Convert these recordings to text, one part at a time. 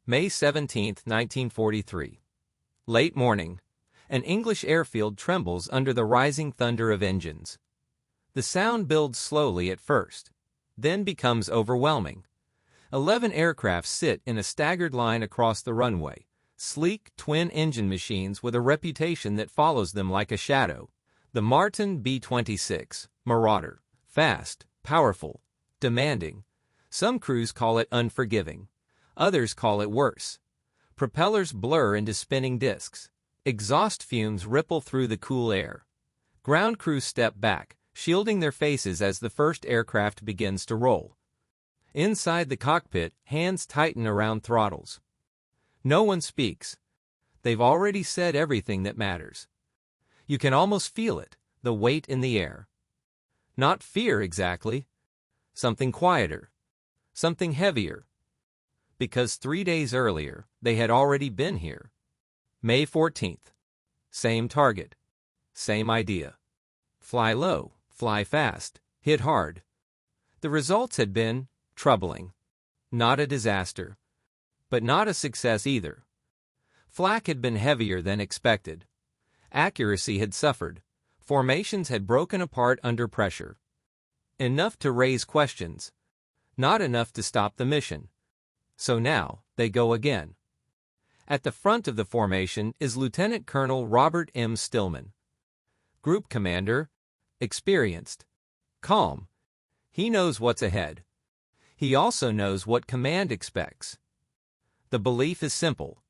May 17, 1943. Late morning. An English airfield trembles under the rising thunder of engines. The sound builds slowly at first, then becomes overwhelming. 11 aircraft sit in a staggered line across the runway, sleek twin-engine machines with a reputation that follows them like a shadow. The Martin B-26 Marauder. Fast, powerful, demanding. Some crews call it unforgiving. Others call it worse. Propellers blur into spinning discs. Exhaust fumes ripple through the cool air. Ground crews step back, shielding their faces as the first aircraft begins to roll. Inside the cockpit, hands tighten around throttles. No one speaks. They've already said everything that matters. You can almost feel it, the weight in the air. Not fear exactly. Something quieter. Something heavier. Because 3 days earlier, they had already been here. May 14th. Same target. Same idea. Fly low, fly fast, hit hard. The results had been troubling. Not a disaster. But not a success either. Flak had been heavier than expected. Accuracy had suffered. Formations had broken apart under pressure. Enough to raise questions. Not enough to stop the mission. So now, they go again. At the front of the formation is Lieutenant Colonel Robert M. Stillman. Group commander, experienced, calm. He knows what's ahead. He also knows what command expects. The belief is simple.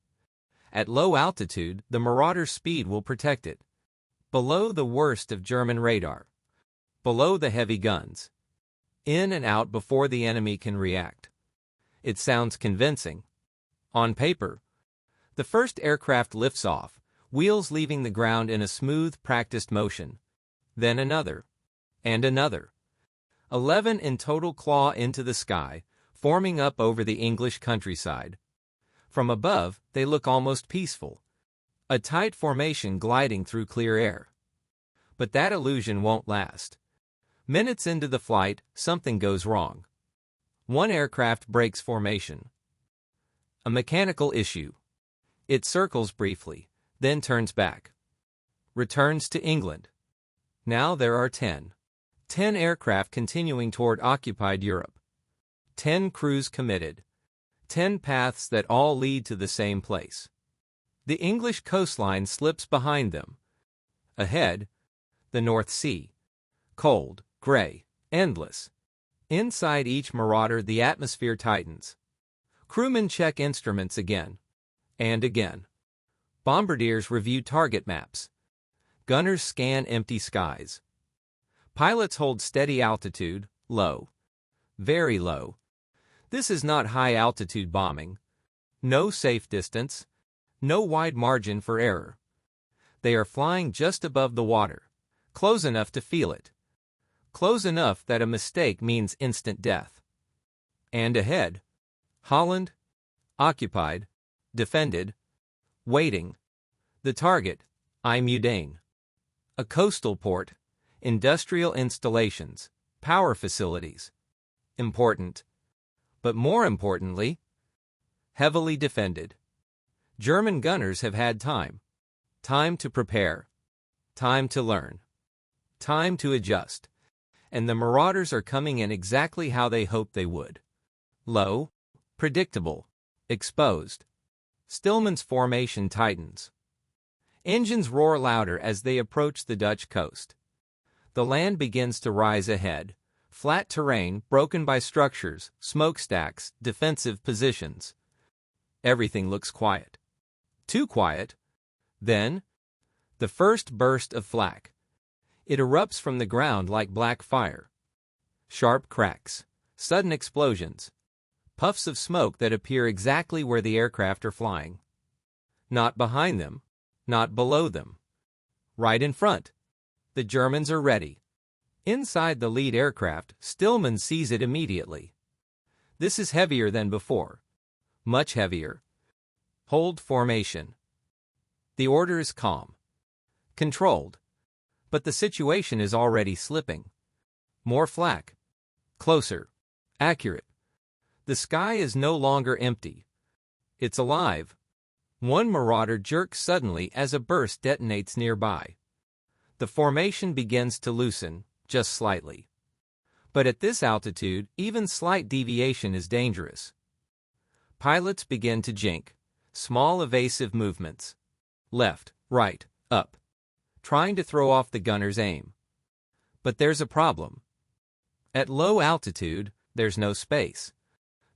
At low altitude, the Marauder's speed will protect it. Below the worst of German radar. Below the heavy guns. In and out before the enemy can react. It sounds convincing. On paper. The first aircraft lifts off, wheels leaving the ground in a smooth, practiced motion. Then another. And another. 11 in total claw into the sky, forming up over the English countryside. From above, they look almost peaceful. A tight formation gliding through clear air. But that illusion won't last. Minutes into the flight, something goes wrong. One aircraft breaks formation. A mechanical issue. It circles briefly, then turns back. Returns to England. Now there are 10. 10 aircraft continuing toward occupied Europe. 10 crews committed. 10 paths that all lead to the same place. The English coastline slips behind them. Ahead, the North Sea. Cold, gray, endless. Inside each Marauder the atmosphere tightens. Crewmen check instruments again. And again. Bombardiers review target maps. Gunners scan empty skies. Pilots hold steady altitude, low. Very low. This is not high-altitude bombing. No safe distance. No wide margin for error. They are flying just above the water. Close enough to feel it. Close enough that a mistake means instant death. And ahead, Holland, occupied, defended, waiting. The target, IJmuiden. A coastal port, industrial installations, power facilities. Important. But more importantly, heavily defended. German gunners have had time. Time to prepare. Time to learn. Time to adjust. And the Marauders are coming in exactly how they hoped they would. Low, predictable, exposed. Stillman's formation tightens. Engines roar louder as they approach the Dutch coast. The land begins to rise ahead. Flat terrain broken by structures, smokestacks, defensive positions. Everything looks quiet. Too quiet. Then, the first burst of flak. It erupts from the ground like black fire. Sharp cracks, sudden explosions. Puffs of smoke that appear exactly where the aircraft are flying. Not behind them, not below them. Right in front. The Germans are ready. Inside the lead aircraft, Stillman sees it immediately. This is heavier than before. Much heavier. Hold formation. The order is calm. Controlled. But the situation is already slipping. More flak. Closer. Accurate. The sky is no longer empty. It's alive. One Marauder jerks suddenly as a burst detonates nearby. The formation begins to loosen, just slightly. But at this altitude, even slight deviation is dangerous. Pilots begin to jink. Small evasive movements. Left, right, up. Trying to throw off the gunner's aim. But there's a problem. At low altitude, there's no space.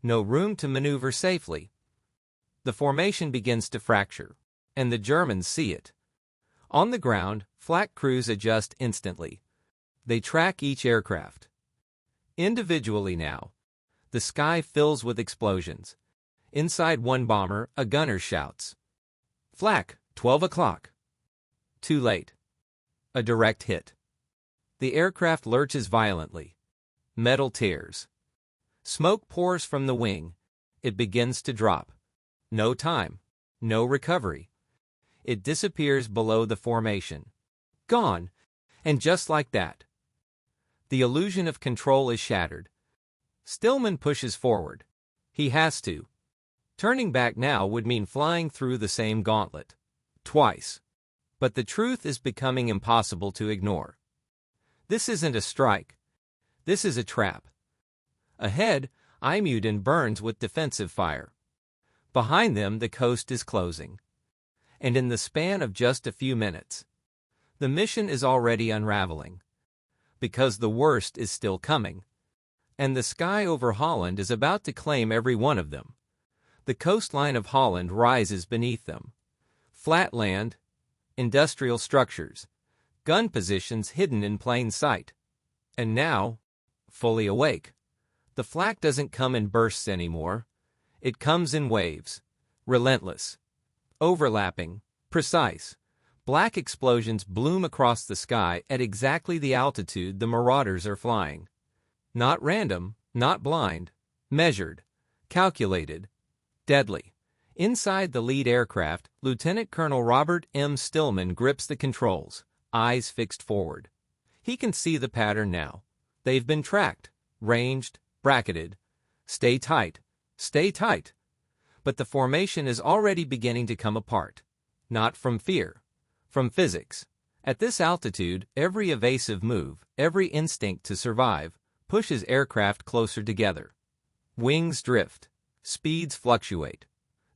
No room to maneuver safely. The formation begins to fracture, and the Germans see it. On the ground, flak crews adjust instantly. They track each aircraft. Individually now, the sky fills with explosions. Inside one bomber, a gunner shouts, "Flak, 12 o'clock." Too late. A direct hit. The aircraft lurches violently. Metal tears. Smoke pours from the wing. It begins to drop. No time. No recovery. It disappears below the formation. Gone. And just like that. The illusion of control is shattered. Stillman pushes forward. He has to. Turning back now would mean flying through the same gauntlet. Twice. But the truth is becoming impossible to ignore. This isn't a strike. This is a trap. Ahead, IJmuiden burns with defensive fire. Behind them, the coast is closing. And in the span of just a few minutes, the mission is already unraveling. Because the worst is still coming. And the sky over Holland is about to claim every one of them. The coastline of Holland rises beneath them. Flat land, industrial structures, gun positions hidden in plain sight. And now, fully awake, the flak doesn't come in bursts anymore. It comes in waves, relentless, overlapping, precise. Black explosions bloom across the sky at exactly the altitude the Marauders are flying. Not random, not blind, measured, calculated, deadly. Inside the lead aircraft, Lieutenant Colonel Robert M. Stillman grips the controls, eyes fixed forward. He can see the pattern now. They've been tracked, ranged, bracketed. Stay tight, stay tight. But the formation is already beginning to come apart. Not from fear, from physics. At this altitude, every evasive move, every instinct to survive, pushes aircraft closer together. Wings drift. Speeds fluctuate.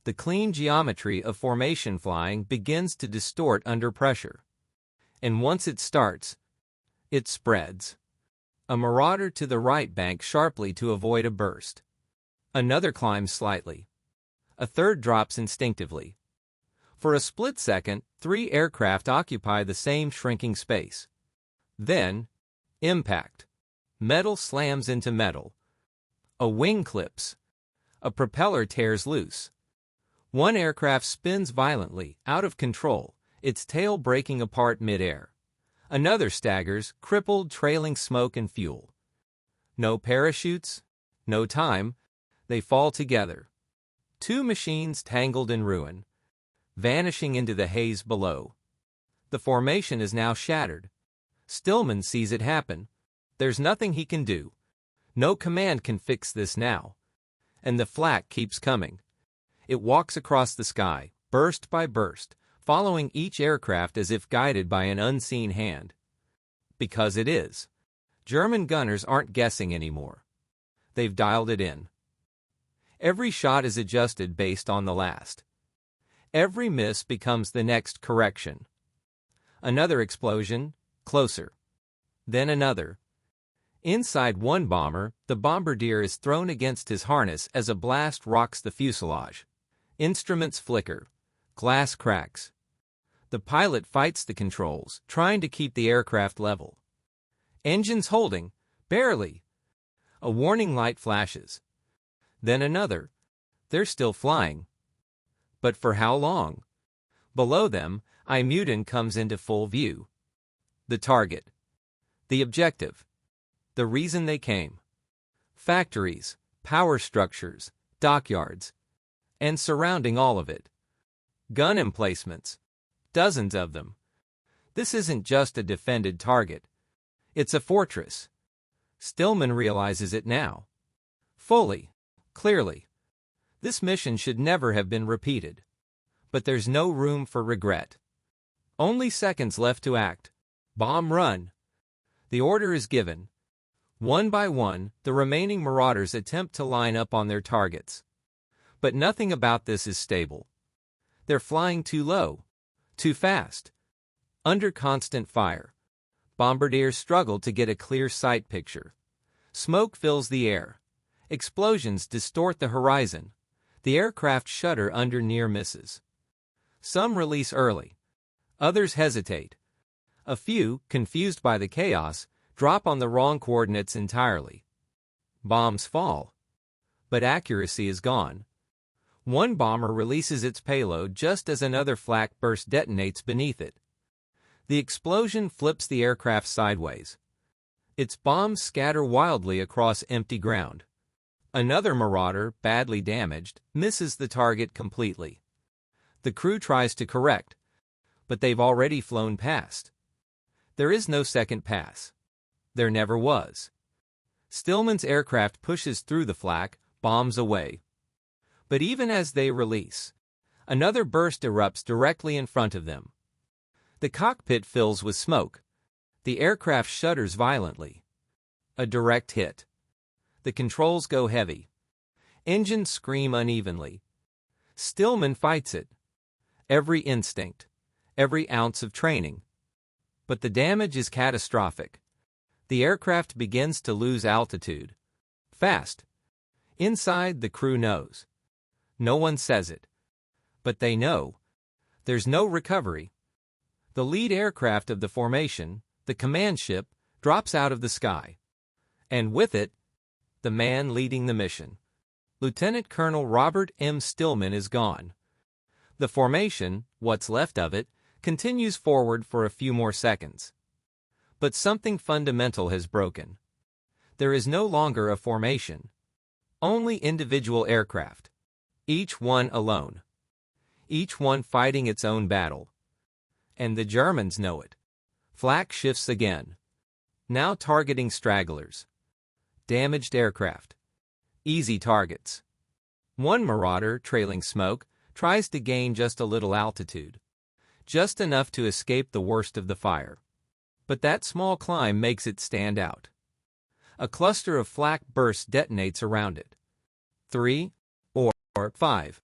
The clean geometry of formation flying begins to distort under pressure. And once it starts, it spreads. A Marauder to the right banks sharply to avoid a burst. Another climbs slightly. A third drops instinctively. For a split second, 3 aircraft occupy the same shrinking space. Then, impact. Metal slams into metal. A wing clips. A propeller tears loose. One aircraft spins violently, out of control, its tail breaking apart mid-air. Another staggers, crippled, trailing smoke and fuel. No parachutes, no time, they fall together. 2 machines tangled in ruin, vanishing into the haze below. The formation is now shattered. Stillman sees it happen. There's nothing he can do. No command can fix this now. And the flak keeps coming. It walks across the sky, burst by burst, following each aircraft as if guided by an unseen hand. Because it is. German gunners aren't guessing anymore. They've dialed it in. Every shot is adjusted based on the last. Every miss becomes the next correction. Another explosion, closer. Then another. Inside one bomber, the bombardier is thrown against his harness as a blast rocks the fuselage. Instruments flicker. Glass cracks. The pilot fights the controls, trying to keep the aircraft level. Engines holding, barely. A warning light flashes. Then another. They're still flying. But for how long? Below them, IJmuiden comes into full view. The target. The objective. The reason they came. Factories, power structures, dockyards, and surrounding all of it. Gun emplacements. Dozens of them. This isn't just a defended target. It's a fortress. Stillman realizes it now. Fully. Clearly. This mission should never have been repeated. But there's no room for regret. Only seconds left to act. Bomb run. The order is given. One by one, the remaining Marauders attempt to line up on their targets. But nothing about this is stable. They're flying too low, too fast. Under constant fire, bombardiers struggle to get a clear sight picture. Smoke fills the air. Explosions distort the horizon. The aircraft shudder under near misses. Some release early. Others hesitate. A few, confused by the chaos, drop on the wrong coordinates entirely. Bombs fall. But accuracy is gone. One bomber releases its payload just as another flak burst detonates beneath it. The explosion flips the aircraft sideways. Its bombs scatter wildly across empty ground. Another Marauder, badly damaged, misses the target completely. The crew tries to correct, but they've already flown past. There is no second pass. There never was. Stillman's aircraft pushes through the flak, bombs away. But even as they release, another burst erupts directly in front of them. The cockpit fills with smoke. The aircraft shudders violently. A direct hit. The controls go heavy. Engines scream unevenly. Stillman fights it. Every instinct, every ounce of training. But the damage is catastrophic. The aircraft begins to lose altitude. Fast. Inside, the crew knows. No one says it. But they know. There's no recovery. The lead aircraft of the formation, the command ship, drops out of the sky. And with it, the man leading the mission. Lieutenant Colonel Robert M. Stillman is gone. The formation, what's left of it, continues forward for a few more seconds. But something fundamental has broken. There is no longer a formation. Only individual aircraft. Each one alone. Each one fighting its own battle. And the Germans know it. Flak shifts again. Now targeting stragglers. Damaged aircraft. Easy targets. One Marauder, trailing smoke, tries to gain just a little altitude. Just enough to escape the worst of the fire. But that small climb makes it stand out. A cluster of flak bursts detonates around it. 3 or 5.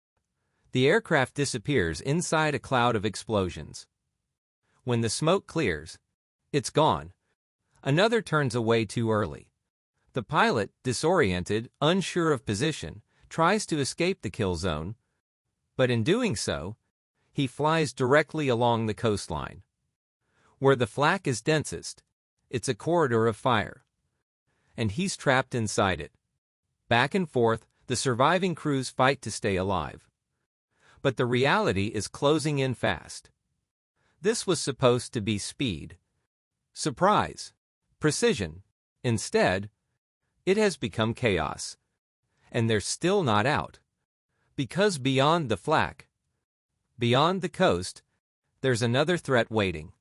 The aircraft disappears inside a cloud of explosions. When the smoke clears, it's gone. Another turns away too early. The pilot, disoriented, unsure of position, tries to escape the kill zone, but in doing so, he flies directly along the coastline. Where the flak is densest, it's a corridor of fire. And he's trapped inside it. Back and forth, the surviving crews fight to stay alive. But the reality is closing in fast. This was supposed to be speed, surprise, precision. Instead, it has become chaos. And they're still not out. Because beyond the flak, beyond the coast, there's another threat waiting.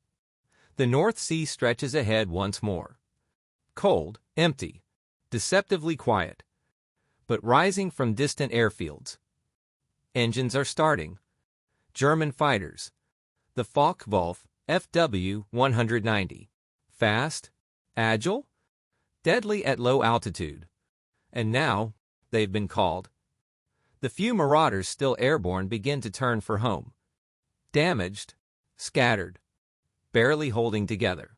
The North Sea stretches ahead once more. Cold, empty, deceptively quiet, but rising from distant airfields. Engines are starting. German fighters. The Focke-Wulf FW-190. Fast, agile, deadly at low altitude. And now, they've been called. The few Marauders still airborne begin to turn for home. Damaged, scattered, barely holding together.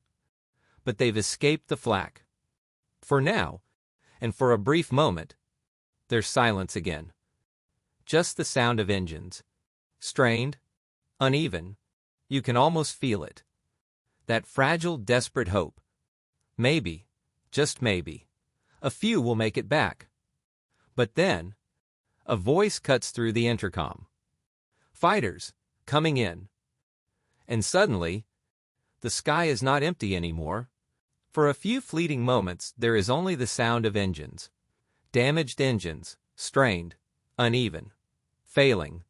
But they've escaped the flak. For now, and for a brief moment, there's silence again. Just the sound of engines. Strained, uneven, you can almost feel it. That fragile, desperate hope. Maybe, just maybe, a few will make it back. But then, a voice cuts through the intercom. Fighters, coming in. And suddenly, the sky is not empty anymore. For a few fleeting moments, there is only the sound of engines. Damaged engines, strained, uneven, failing.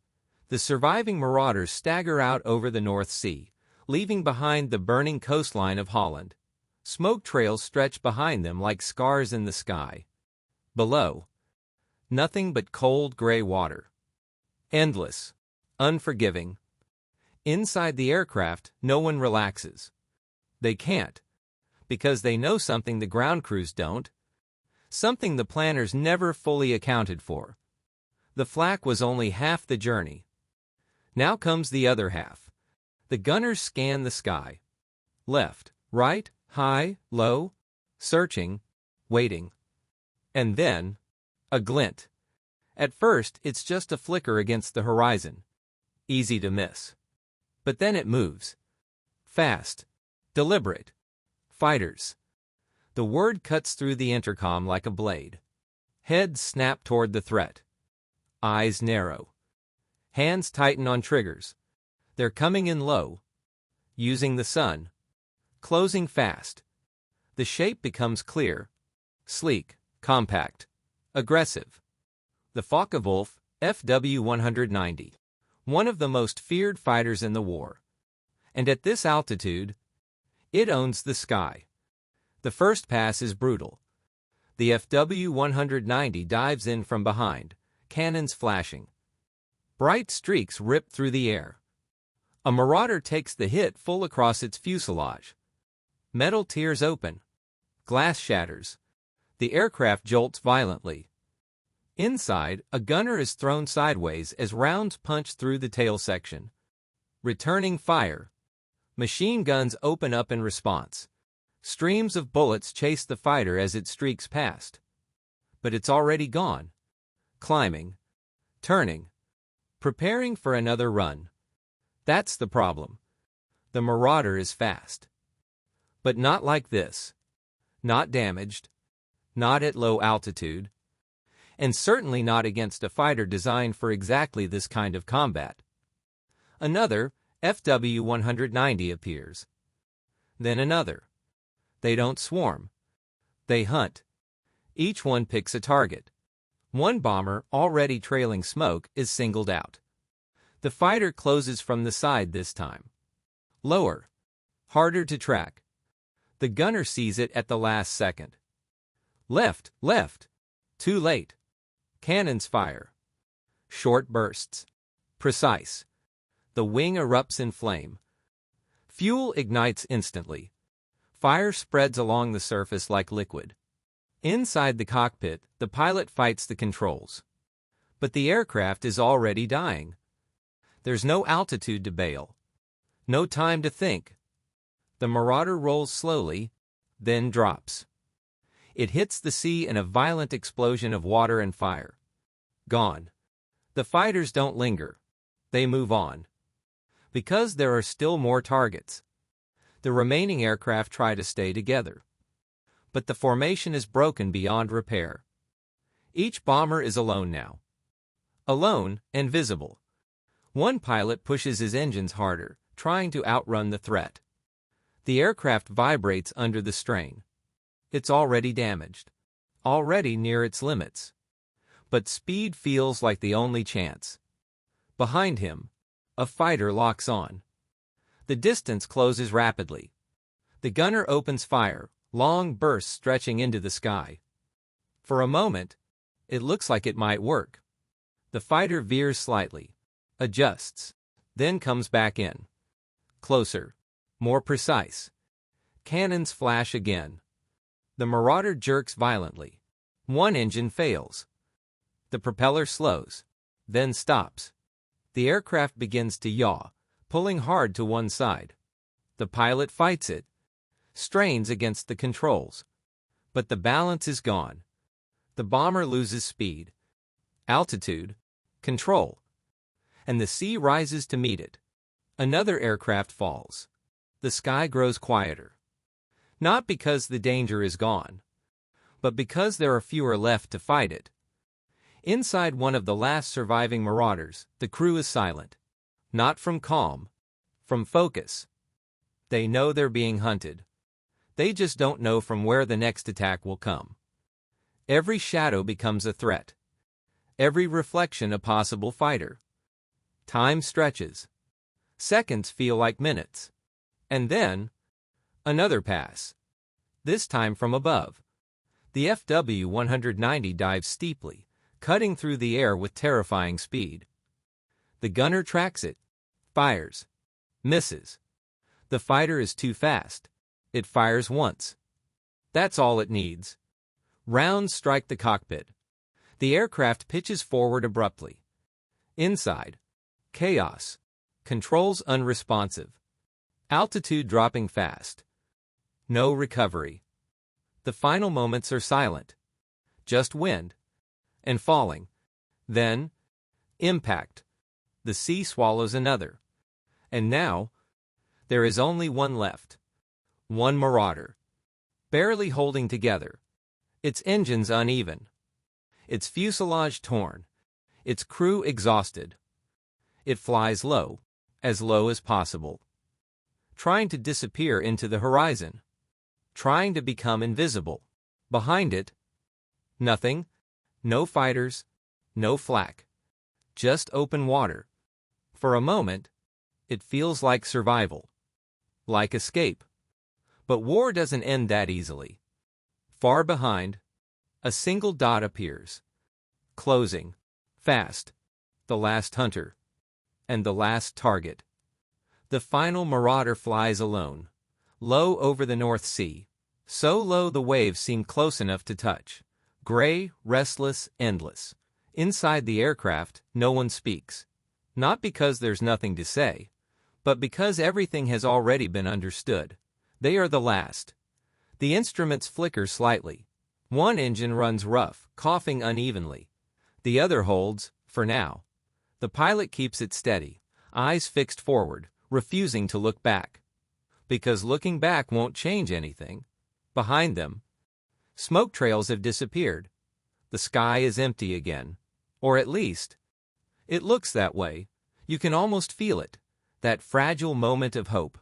The surviving Marauders stagger out over the North Sea, leaving behind the burning coastline of Holland. Smoke trails stretch behind them like scars in the sky. Below, Nothing but cold gray water. Endless. Unforgiving. Inside the aircraft, no one relaxes. They can't. Because they know something the ground crews don't. Something the planners never fully accounted for. The flak was only half the journey. Now comes the other half. The gunners scan the sky. Left, right, high, low, searching, waiting. And then, a glint. At first, it's just a flicker against the horizon. Easy to miss. But then it moves. Fast. Deliberate. Fighters. The word cuts through the intercom like a blade. Heads snap toward the threat. Eyes narrow. Hands tighten on triggers. They're coming in low. Using the sun. Closing fast. The shape becomes clear. Sleek. Compact. Aggressive. The Focke-Wulf, FW-190. One of the most feared fighters in the war. And at this altitude, it owns the sky. The first pass is brutal. The FW-190 dives in from behind, cannons flashing. Bright streaks rip through the air. A Marauder takes the hit full across its fuselage. Metal tears open. Glass shatters. The aircraft jolts violently. Inside, a gunner is thrown sideways as rounds punch through the tail section. Returning fire. Machine guns open up in response. Streams of bullets chase the fighter as it streaks past. But it's already gone. Climbing. Turning. Preparing for another run. That's the problem. The Marauder is fast. But not like this. Not damaged. Not at low altitude. And certainly not against a fighter designed for exactly this kind of combat. Another, FW-190 appears. Then another. They don't swarm. They hunt. Each one picks a target. One bomber, already trailing smoke, is singled out. The fighter closes from the side this time. Lower. Harder to track. The gunner sees it at the last second. Left, left. Too late. Cannons fire. Short bursts. Precise. The wing erupts in flame. Fuel ignites instantly. Fire spreads along the surface like liquid. Inside the cockpit, the pilot fights the controls. But the aircraft is already dying. There's no altitude to bail. No time to think. The Marauder rolls slowly, then drops. It hits the sea in a violent explosion of water and fire. Gone. The fighters don't linger. They move on. Because there are still more targets. The remaining aircraft try to stay together. But the formation is broken beyond repair. Each bomber is alone now. Alone and visible. One pilot pushes his engines harder, trying to outrun the threat. The aircraft vibrates under the strain. It's already damaged. Already near its limits. But speed feels like the only chance. Behind him, a fighter locks on. The distance closes rapidly. The gunner opens fire, long bursts stretching into the sky. For a moment, it looks like it might work. The fighter veers slightly, adjusts, then comes back in. Closer, more precise. Cannons flash again. The Marauder jerks violently. One engine fails. The propeller slows, then stops. The aircraft begins to yaw, pulling hard to one side. The pilot fights it, strains against the controls. But the balance is gone. The bomber loses speed, altitude, control. And the sea rises to meet it. Another aircraft falls. The sky grows quieter. Not because the danger is gone, but because there are fewer left to fight it. Inside one of the last surviving Marauders, the crew is silent. Not from calm, from focus. They know they're being hunted. They just don't know from where the next attack will come. Every shadow becomes a threat. Every reflection a possible fighter. Time stretches. Seconds feel like minutes. And then, another pass. This time from above. The FW-190 dives steeply, cutting through the air with terrifying speed. The gunner tracks it, fires, misses. The fighter is too fast. It fires once. That's all it needs. Rounds strike the cockpit. The aircraft pitches forward abruptly. Inside, chaos. Controls unresponsive. Altitude dropping fast. No recovery. The final moments are silent. Just wind. And falling. Then, impact. The sea swallows another. And now, there is only one left. One Marauder. Barely holding together. Its engines uneven. Its fuselage torn. Its crew exhausted. It flies low as possible. Trying to disappear into the horizon. Trying to become invisible. Behind it, nothing. No fighters. No flak. Just open water. For a moment, it feels like survival. Like escape. But war doesn't end that easily. Far behind, a single dot appears. Closing. Fast. The last hunter. And the last target. The final Marauder flies alone. Low over the North Sea. So low the waves seem close enough to touch. Gray, restless, endless. Inside the aircraft, no one speaks. Not because there's nothing to say, but because everything has already been understood. They are the last. The instruments flicker slightly. One engine runs rough, coughing unevenly. The other holds, for now. The pilot keeps it steady, eyes fixed forward, refusing to look back. Because looking back won't change anything. Behind them, smoke trails have disappeared. The sky is empty again. Or at least, it looks that way. You can almost feel it. That fragile moment of hope.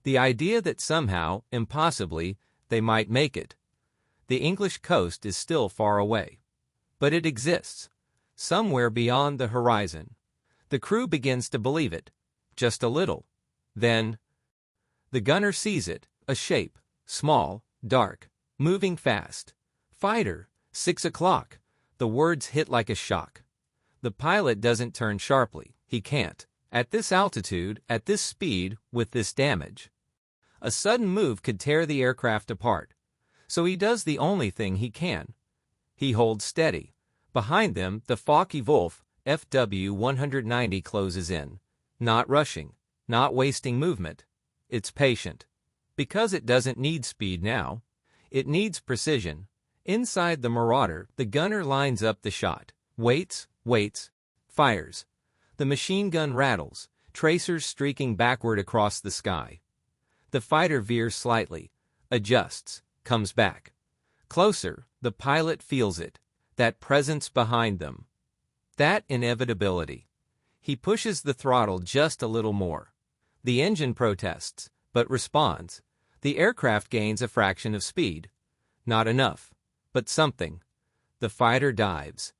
The idea that somehow, impossibly, they might make it. The English coast is still far away. But it exists. Somewhere beyond the horizon. The crew begins to believe it. Just a little. Then, the gunner sees it, a shape, small, dark, moving fast. Fighter, 6 o'clock. The words hit like a shock. The pilot doesn't turn sharply. He can't. At this altitude, at this speed, with this damage. A sudden move could tear the aircraft apart. So he does the only thing he can. He holds steady. Behind them, the Focke-Wulf FW-190 closes in. Not rushing. Not wasting movement. It's patient. Because it doesn't need speed now. It needs precision. Inside the Marauder, the gunner lines up the shot. Waits, fires. The machine gun rattles, tracers streaking backward across the sky. The fighter veers slightly, adjusts, comes back. Closer, the pilot feels it. That presence behind them. That inevitability. He pushes the throttle just a little more. The engine protests, but responds. The aircraft gains a fraction of speed. Not enough, but something. The fighter dives.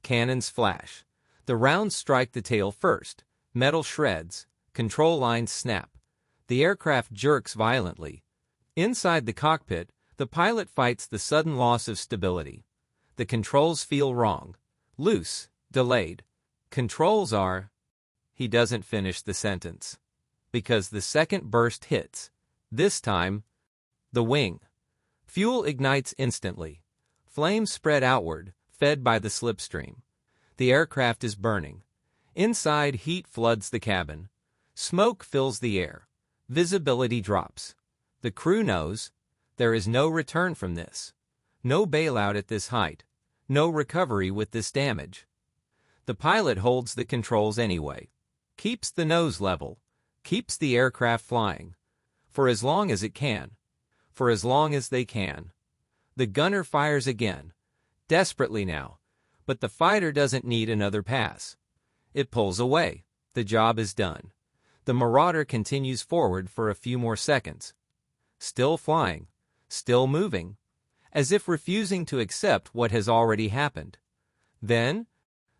Cannons flash. The rounds strike the tail first. Metal shreds. Control lines snap. The aircraft jerks violently. Inside the cockpit, the pilot fights the sudden loss of stability. The controls feel wrong. Loose. Delayed. Controls are... He doesn't finish the sentence. Because the second burst hits. This time, the wing. Fuel ignites instantly. Flames spread outward, fed by the slipstream. The aircraft is burning. Inside, heat floods the cabin. Smoke fills the air. Visibility drops. The crew knows there is no return from this. No bailout at this height. No recovery with this damage. The pilot holds the controls anyway. Keeps the nose level. Keeps the aircraft flying. For as long as it can. For as long as they can. The gunner fires again. Desperately now. But the fighter doesn't need another pass. It pulls away. The job is done. The Marauder continues forward for a few more seconds. Still flying. Still moving. As if refusing to accept what has already happened. Then,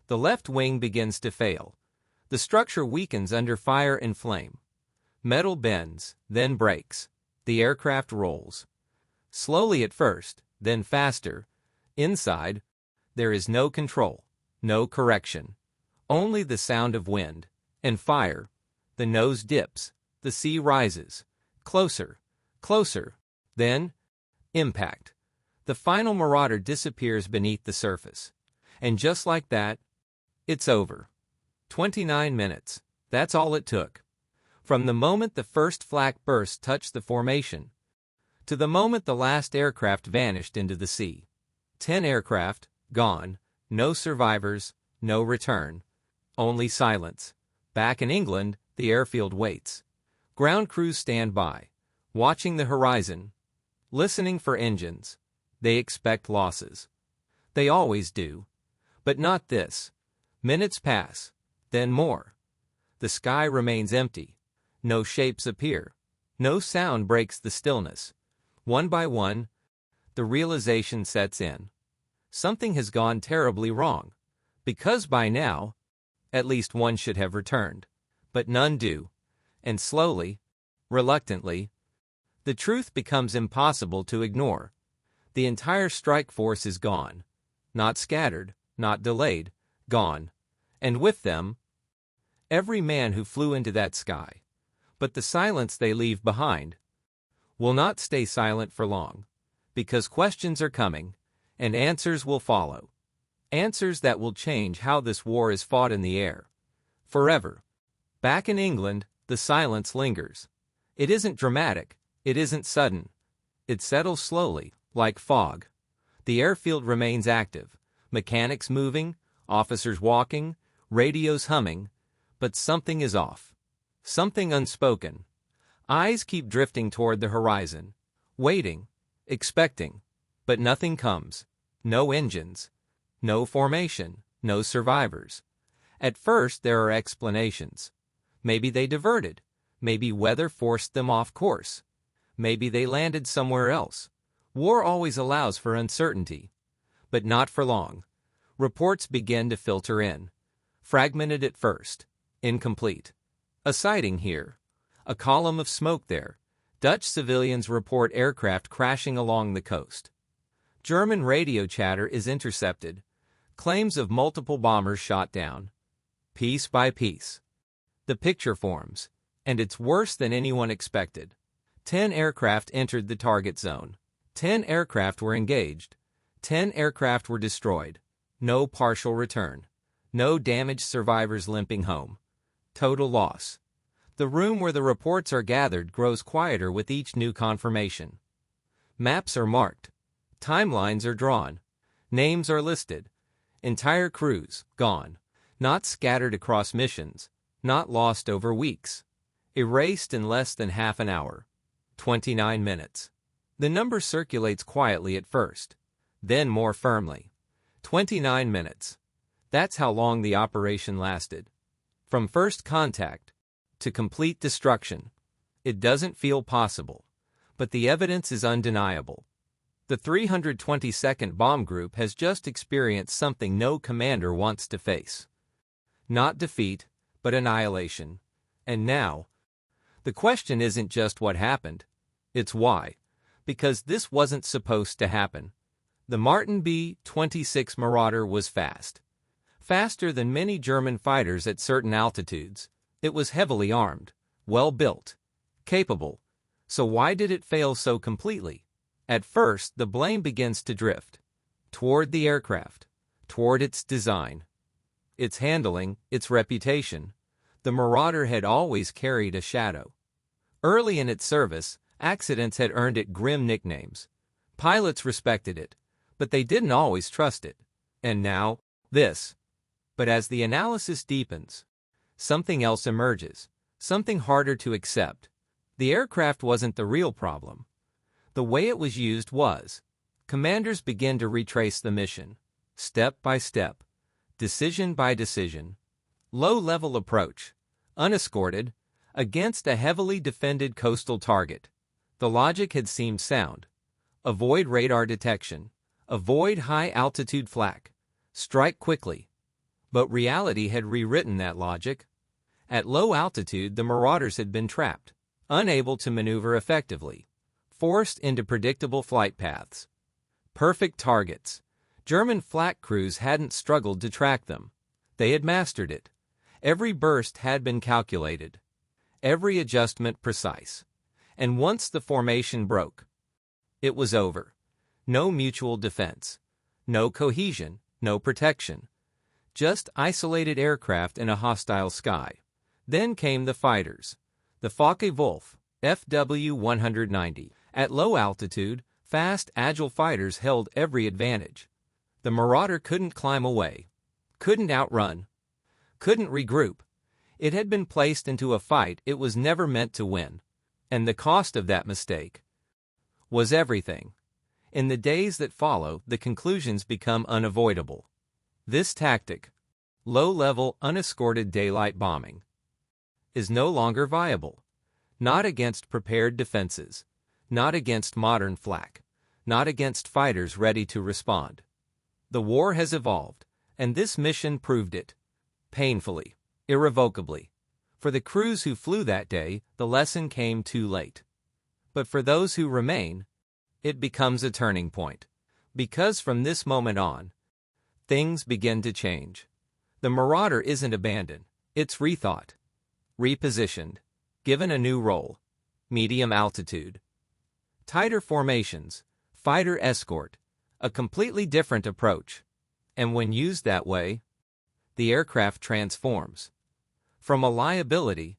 the left wing begins to fail. The structure weakens under fire and flame. Metal bends, then breaks. The aircraft rolls. Slowly at first, then faster. Inside, There is no control, no correction. Only the sound of wind and fire. The nose dips, the sea rises. Closer, closer. Then, impact. The final Marauder disappears beneath the surface. And just like that, it's over. 29 minutes. That's all it took. From the moment the first flak burst touched the formation, to the moment the last aircraft vanished into the sea. 10 aircraft, gone, no survivors, no return. Only silence. Back in England, the airfield waits. Ground crews stand by, watching the horizon, listening for engines. They expect losses. They always do. But not this. Minutes pass, then more. The sky remains empty. No shapes appear. No sound breaks the stillness. One by one, the realization sets in. Something has gone terribly wrong. Because by now, at least one should have returned. But none do. And slowly, reluctantly, the truth becomes impossible to ignore. The entire strike force is gone. Not scattered, not delayed, gone. And with them, every man who flew into that sky. But the silence they leave behind will not stay silent for long, because questions are coming, and answers will follow. Answers that will change how this war is fought in the air. Forever. Back in England, the silence lingers. It isn't dramatic, it isn't sudden. It settles slowly, like fog. The airfield remains active, mechanics moving, officers walking, radios humming, but something is off. Something unspoken. Eyes keep drifting toward the horizon, waiting, expecting, but nothing comes. No engines, no formation, no survivors. At first there are explanations. Maybe they diverted. Maybe weather forced them off course. Maybe they landed somewhere else. War always allows for uncertainty. But not for long. Reports begin to filter in. Fragmented at first. Incomplete. A sighting here. A column of smoke there. Dutch civilians report aircraft crashing along the coast. German radio chatter is intercepted. Claims of multiple bombers shot down. Piece by piece. The picture forms. And it's worse than anyone expected. 10 aircraft entered the target zone. 10 aircraft were engaged. 10 aircraft were destroyed. No partial return. No damaged survivors limping home. Total loss. The room where the reports are gathered grows quieter with each new confirmation. Maps are marked. Timelines are drawn. Names are listed. Entire crews, gone. Not scattered across missions. Not lost over weeks. Erased in less than half an hour. 29 minutes. The number circulates quietly at first. Then more firmly. 29 minutes. That's how long the operation lasted. From first contact to complete destruction. It doesn't feel possible. But the evidence is undeniable. The 322nd Bomb Group has just experienced something no commander wants to face. Not defeat, but annihilation. And now, the question isn't just what happened, it's why. Because this wasn't supposed to happen. The Martin B-26 Marauder was fast. Faster than many German fighters at certain altitudes. It was heavily armed, well built, capable. So why did it fail so completely? At first, the blame begins to drift. Toward the aircraft. Toward its design. Its handling, its reputation. The Marauder had always carried a shadow. Early in its service, accidents had earned it grim nicknames. Pilots respected it, but they didn't always trust it. And now, this. But as the analysis deepens, something else emerges, something harder to accept. The aircraft wasn't the real problem. The way it was used was. Commanders begin to retrace the mission, step by step, decision by decision. Low-level approach, unescorted, against a heavily defended coastal target. The logic had seemed sound. Avoid radar detection. Avoid high-altitude flak. Strike quickly. But reality had rewritten that logic. At low altitude, the Marauders had been trapped, unable to maneuver effectively, forced into predictable flight paths. Perfect targets. German flak crews hadn't struggled to track them. They had mastered it. Every burst had been calculated, every adjustment precise. And once the formation broke, it was over. No mutual defense, no cohesion, no protection. Just isolated aircraft in a hostile sky. Then came the fighters. The Focke-Wulf, FW-190. At low altitude, fast, agile fighters held every advantage. The Marauder couldn't climb away, couldn't outrun, couldn't regroup. It had been placed into a fight it was never meant to win. And the cost of that mistake was everything. In the days that follow, the conclusions become unavoidable. This tactic, low-level, unescorted daylight bombing, is no longer viable. Not against prepared defenses, not against modern flak, not against fighters ready to respond. The war has evolved, and this mission proved it. Painfully, irrevocably. For the crews who flew that day, the lesson came too late. But for those who remain, it becomes a turning point. Because from this moment on, things begin to change. The Marauder isn't abandoned, it's rethought, repositioned, given a new role. Medium altitude, tighter formations, fighter escort, a completely different approach. And when used that way, the aircraft transforms from a liability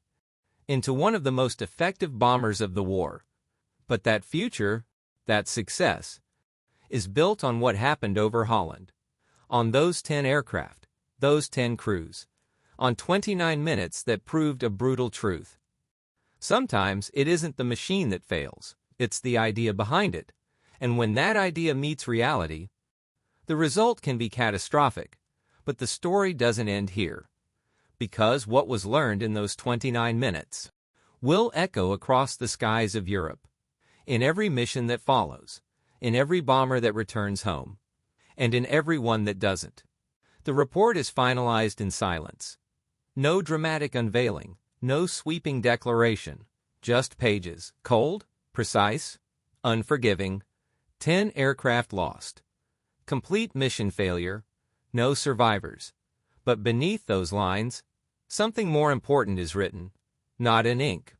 into one of the most effective bombers of the war. But that future, that success, is built on what happened over Holland. On those 10 aircraft, those 10 crews. On 29 minutes that proved a brutal truth. Sometimes it isn't the machine that fails, it's the idea behind it. And when that idea meets reality, the result can be catastrophic. But the story doesn't end here. Because what was learned in those 29 minutes will echo across the skies of Europe, in every mission that follows, in every bomber that returns home, and in every one that doesn't. The report is finalized in silence. No dramatic unveiling, no sweeping declaration, just pages, cold, precise, unforgiving. 10 aircraft lost. Complete mission failure, no survivors. But beneath those lines, something more important is written, not in ink,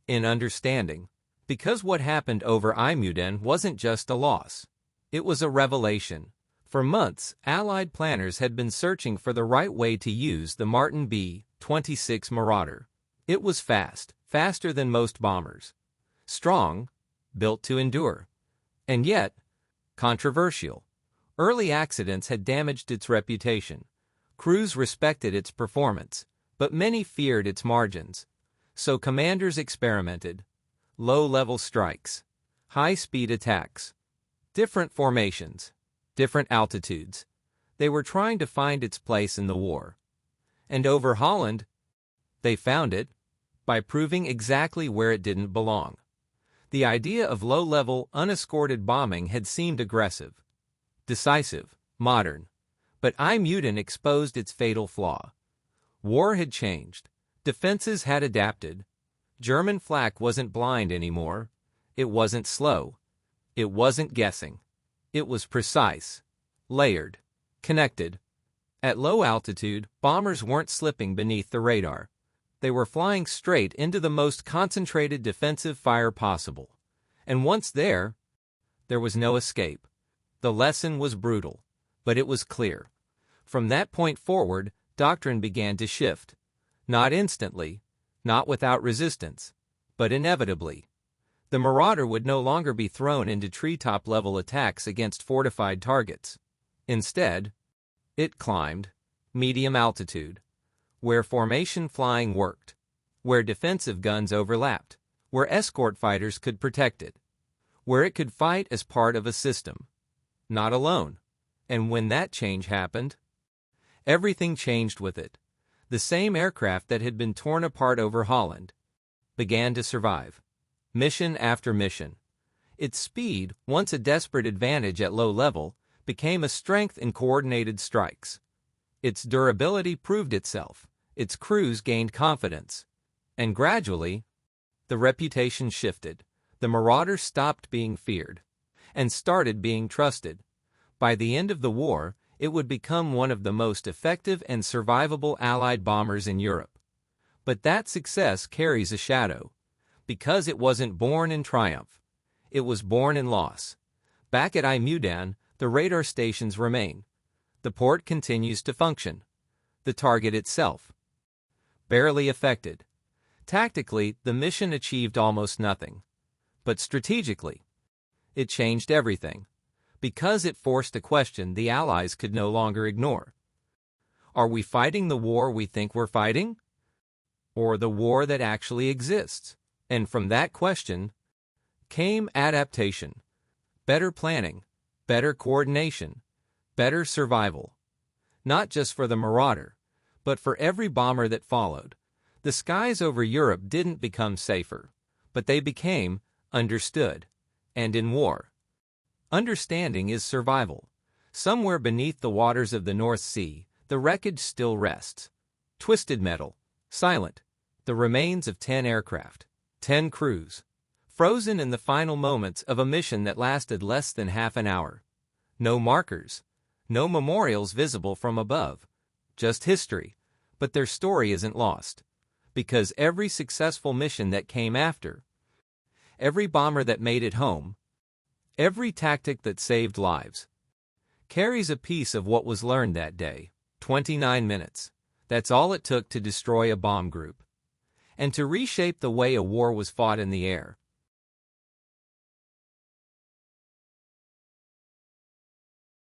in understanding. Because what happened over IJmuiden wasn't just a loss. It was a revelation. For months, Allied planners had been searching for the right way to use the Martin B-26 Marauder. It was fast, faster than most bombers. Strong, built to endure. And yet, controversial. Early accidents had damaged its reputation. Crews respected its performance, but many feared its margins. So commanders experimented. Low-level strikes, high-speed attacks, different formations, different altitudes. They were trying to find its place in the war. And over Holland, they found it by proving exactly where it didn't belong. The idea of low-level, unescorted bombing had seemed aggressive, decisive, modern. But IJmuiden exposed its fatal flaw. War had changed. Defenses had adapted. German flak wasn't blind anymore. It wasn't slow. It wasn't guessing. It was precise, layered, connected. At low altitude, bombers weren't slipping beneath the radar. They were flying straight into the most concentrated defensive fire possible. And once there was no escape. The lesson was brutal, but it was clear. From that point forward, doctrine began to shift. Not instantly, not without resistance, but inevitably. The Marauder would no longer be thrown into treetop-level attacks against fortified targets. Instead, it climbed medium altitude, where formation flying worked, where defensive guns overlapped, where escort fighters could protect it, where it could fight as part of a system, not alone. And when that change happened, everything changed with it. The same aircraft that had been torn apart over Holland began to survive. Mission after mission. Its speed, once a desperate advantage at low level, became a strength in coordinated strikes. Its durability proved itself. Its crews gained confidence. And gradually, the reputation shifted. The Marauder stopped being feared and started being trusted. By the end of the war, it would become one of the most effective and survivable Allied bombers in Europe. But that success carries a shadow, because it wasn't born in triumph. It was born in loss. Back at IJmuiden, the radar stations remain. The port continues to function. The target itself, barely affected. Tactically, the mission achieved almost nothing. But strategically, it changed everything, because it forced a question the Allies could no longer ignore. Are we fighting the war we think we're fighting? Or the war that actually exists? And from that question came adaptation, better planning, better coordination, better survival. Not just for the Marauder, but for every bomber that followed. The skies over Europe didn't become safer, but they became understood. And in war, understanding is survival. Somewhere beneath the waters of the North Sea, the wreckage still rests. Twisted metal, silent, the remains of 10 aircraft, 10 crews, frozen in the final moments of a mission that lasted less than half an hour. No markers, no memorials visible from above, just history, but their story isn't lost. Because every successful mission that came after, every bomber that made it home, every tactic that saved lives, carries a piece of what was learned that day. 29 minutes. That's all it took to destroy a bomb group. And to reshape the way a war was fought in the air.